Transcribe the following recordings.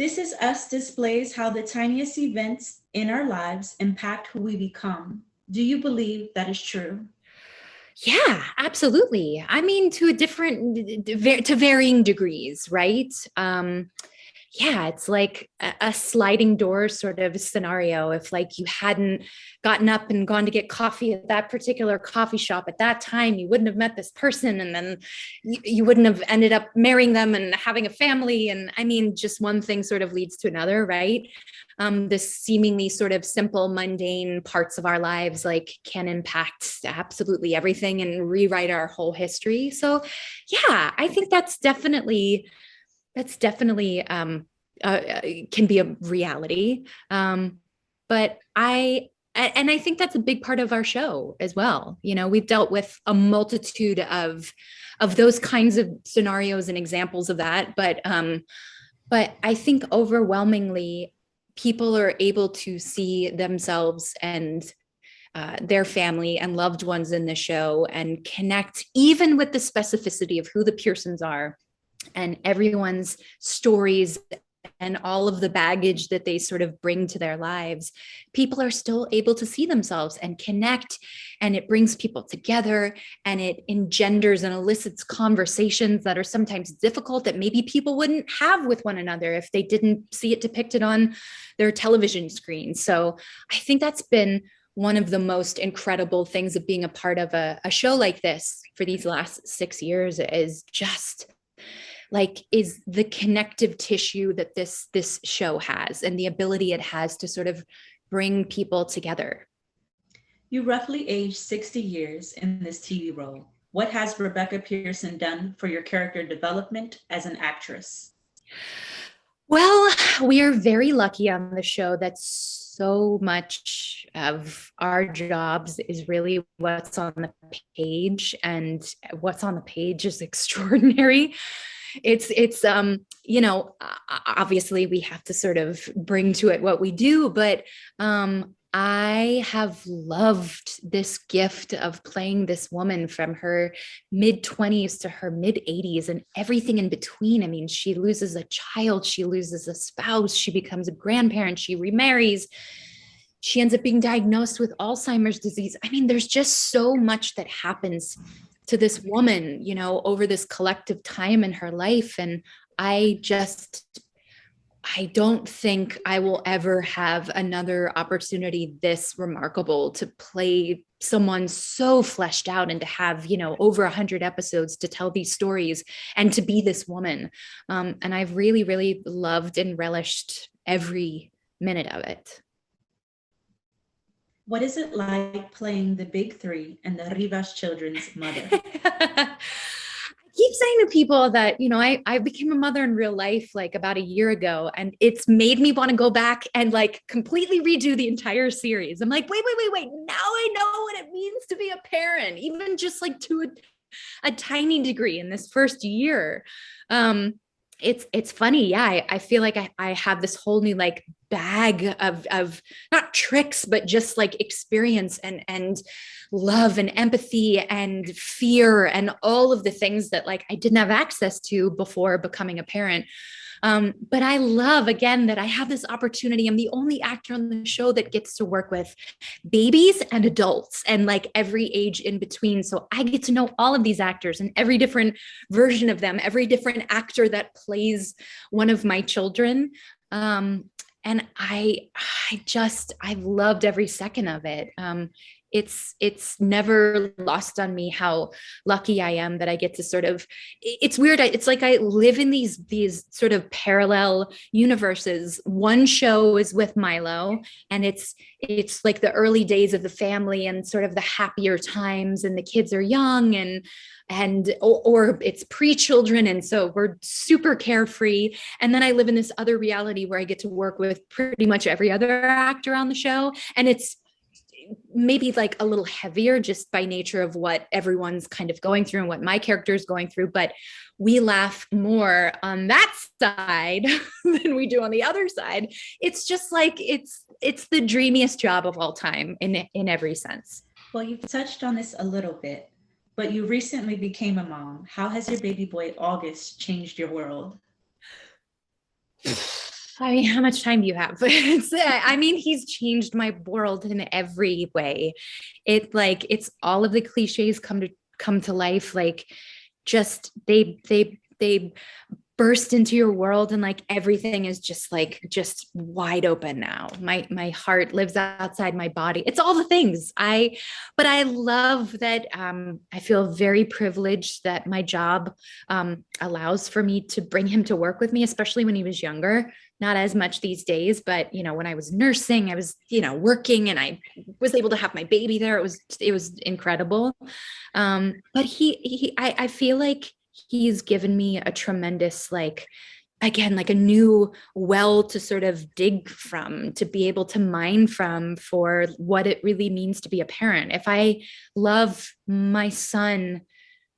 This Is Us displays how the tiniest events in our lives impact who we become. Do you believe that is true? Yeah, absolutely. I mean, to a different, to varying degrees, right? Yeah, it's like a sliding door sort of scenario. If like you hadn't gotten up and gone to get coffee at that particular coffee shop at that time, you wouldn't have met this person, and then you wouldn't have ended up marrying them and having a family. And I mean, just one thing sort of leads to another, right? This seemingly sort of simple, mundane parts of our lives like can impact absolutely everything and rewrite our whole history. So, yeah, I think that's definitely can be a reality. But I think that's a big part of our show as well. You know, we've dealt with a multitude of those kinds of scenarios and examples of that. But I think overwhelmingly people are able to see themselves and their family and loved ones in the show and connect even with the specificity of who the Pearsons are and everyone's stories and all of the baggage that they sort of bring to their lives. People are still able to see themselves and connect, and it brings people together, and it engenders and elicits conversations that are sometimes difficult that maybe people wouldn't have with one another if they didn't see it depicted on their television screen. So I think that's been one of the most incredible things of being a part of a show like this for these last 6 years is just like is the connective tissue that this show has and the ability it has to sort of bring people together. You roughly aged 60 years in this TV role. What has Rebecca Pearson done for your character development as an actress? Well, we are very lucky on the show that so much of our jobs is really what's on the page, and what's on the page is extraordinary. It's obviously we have to sort of bring to it what we do, but I have loved this gift of playing this woman from her mid 20s to her mid 80s and everything in between. I mean, she loses a child, she loses a spouse, she becomes a grandparent, she remarries, she ends up being diagnosed with Alzheimer's disease. I mean, there's just so much that happens to this woman, you know, over this collective time in her life. And I just, I don't think I will ever have another opportunity this remarkable to play someone so fleshed out and to have, you know, over 100 episodes to tell these stories and to be this woman. And I've really, really loved and relished every minute of it. What is it like playing the big three and the Rivas children's mother? I keep saying to people that, you know, I became a mother in real life like about a year ago, and it's made me want to go back and like completely redo the entire series. I'm like, wait. Now I know what it means to be a parent, even just like to a tiny degree in this first year. Um, it's funny. Yeah, I feel like I have this whole new like bag of not tricks, but just like experience and love and empathy and fear and all of the things that like I didn't have access to before becoming a parent. But I love again that I have this opportunity. I'm the only actor on the show that gets to work with babies and adults and like every age in between. So I get to know all of these actors and every different version of them, every different actor that plays one of my children. And I've loved every second of it. It's never lost on me how lucky I am that I get to sort of, it's weird. It's like I live in these sort of parallel universes. One show is with Milo, and it's like the early days of the family and sort of the happier times, and the kids are young or it's pre-children, and so we're super carefree. And then I live in this other reality where I get to work with pretty much every other actor on the show, and it's maybe like a little heavier just by nature of what everyone's kind of going through and what my character is going through, but we laugh more on that side than we do on the other side. It's just like it's the dreamiest job of all time in every sense. Well, you've touched on this a little bit, but you recently became a mom. How has your baby boy August changed your world? I mean, how much time do you have? I mean, he's changed my world in every way. It's all of the cliches come to life. Like just they burst into your world and like everything is just wide open now. My heart lives outside my body. It's all the things. But I love that I feel very privileged that my job allows for me to bring him to work with me, especially when he was younger. Not as much these days, but when I was nursing, I was working and I was able to have my baby there. It was incredible. But I feel like he's given me a tremendous, like, again, like a new well to sort of dig from, to be able to mine from for what it really means to be a parent. If I love my son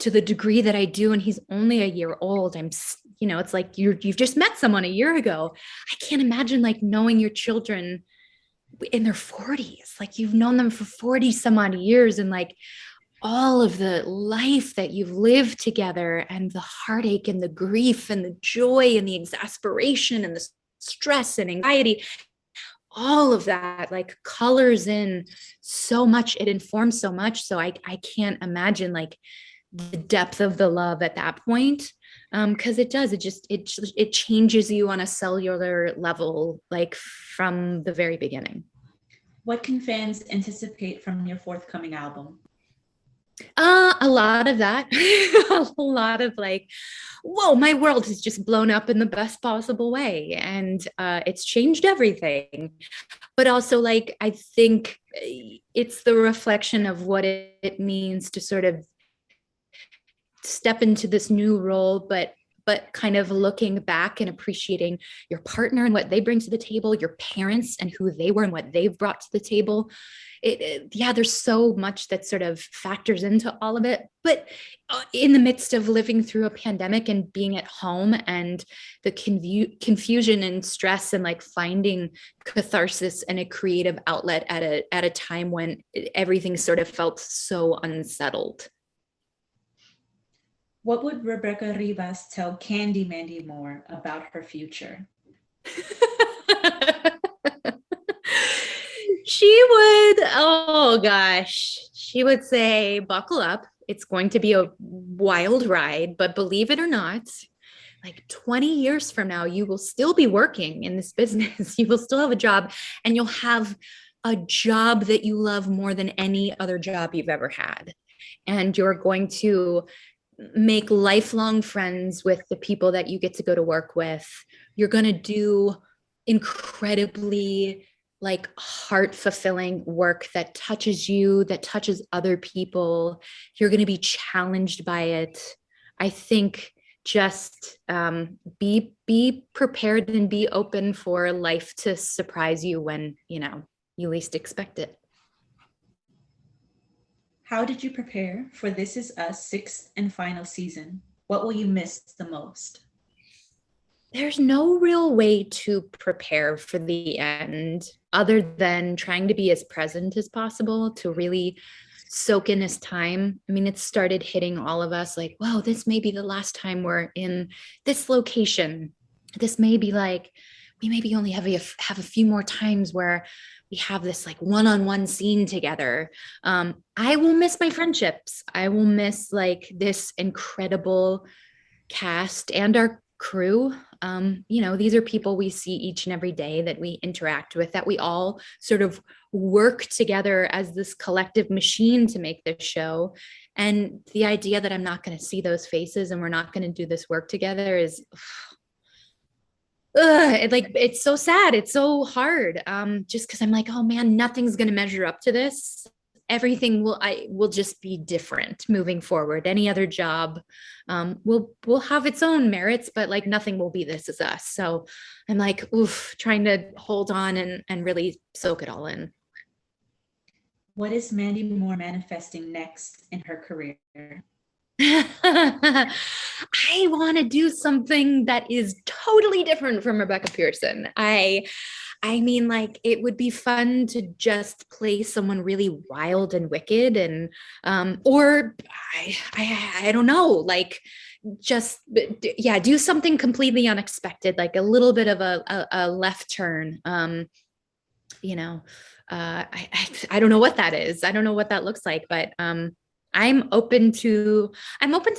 to the degree that I do, and he's only a year old, it's like you've just met someone a year ago. I can't imagine like knowing your children in their 40s, like you've known them for 40 some odd years, and like all of the life that you've lived together, and the heartache and the grief and the joy and the exasperation and the stress and anxiety, all of that like colors in so much. It informs so much. So I can't imagine like the depth of the love at that point. Because it changes you on a cellular level, like from the very beginning. What can fans anticipate from your forthcoming album? A lot of that. A lot of like, whoa, my world has just blown up in the best possible way, and it's changed everything. But also, like, I think it's the reflection of what it means to sort of step into this new role, but kind of looking back and appreciating your partner and what they bring to the table, your parents and who they were and what they've brought to the table. There's so much that sort of factors into all of it. But in the midst of living through a pandemic and being at home, and the confusion and stress, and like finding catharsis and a creative outlet at a time when everything sort of felt so unsettled. What would Rebecca Rivas tell Candy Mandy Moore about her future? Oh gosh, she would say, buckle up. It's going to be a wild ride, but believe it or not, like 20 years from now, you will still be working in this business. You will still have a job, and you'll have a job that you love more than any other job you've ever had. And you're going to make lifelong friends with the people that you get to go to work with. You're going to do incredibly like heart fulfilling work that touches you, that touches other people. You're going to be challenged by it. I think just be prepared and be open for life to surprise you when, you least expect it. How did you prepare for This Is Us sixth and final season? What will you miss the most? There's no real way to prepare for the end other than trying to be as present as possible, to really soak in this time. I mean, it started hitting all of us like, whoa, this may be the last time we're in this location. This may be like, we maybe only have a few more times where we have this like one-on-one scene together. I will miss my friendships. I will miss like this incredible cast and our crew. These are people we see each and every day, that we interact with, that we all sort of work together as this collective machine to make this show. And the idea that I'm not going to see those faces and we're not going to do this work together is it's so sad. It's so hard. Just because I'm like, oh man, nothing's going to measure up to this. Everything will just be different moving forward. Any other job will have its own merits, but like nothing will be This Is Us. So I'm like, trying to hold on and really soak it all in. What is Mandy Moore manifesting next in her career? I want to do something that is totally different from Rebecca Pearson. I I mean, like it would be fun to just play someone really wild and wicked, and or I don't know, like just yeah, do something completely unexpected, like a little bit of a left turn. You know, I don't know what that is. I don't know what that looks like, but I'm open to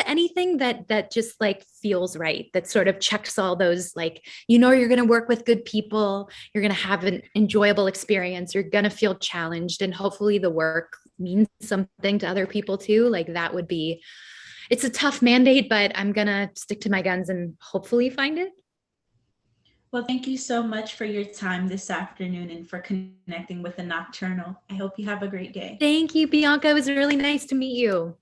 anything that just like feels right, that sort of checks all those, like, you're going to work with good people, you're going to have an enjoyable experience, you're going to feel challenged, and hopefully the work means something to other people too. Like that would be, it's a tough mandate, but I'm going to stick to my guns and hopefully find it. Well, thank you so much for your time this afternoon and for connecting with the Nocturnal. I hope you have a great day. Thank you, Bianca. It was really nice to meet you.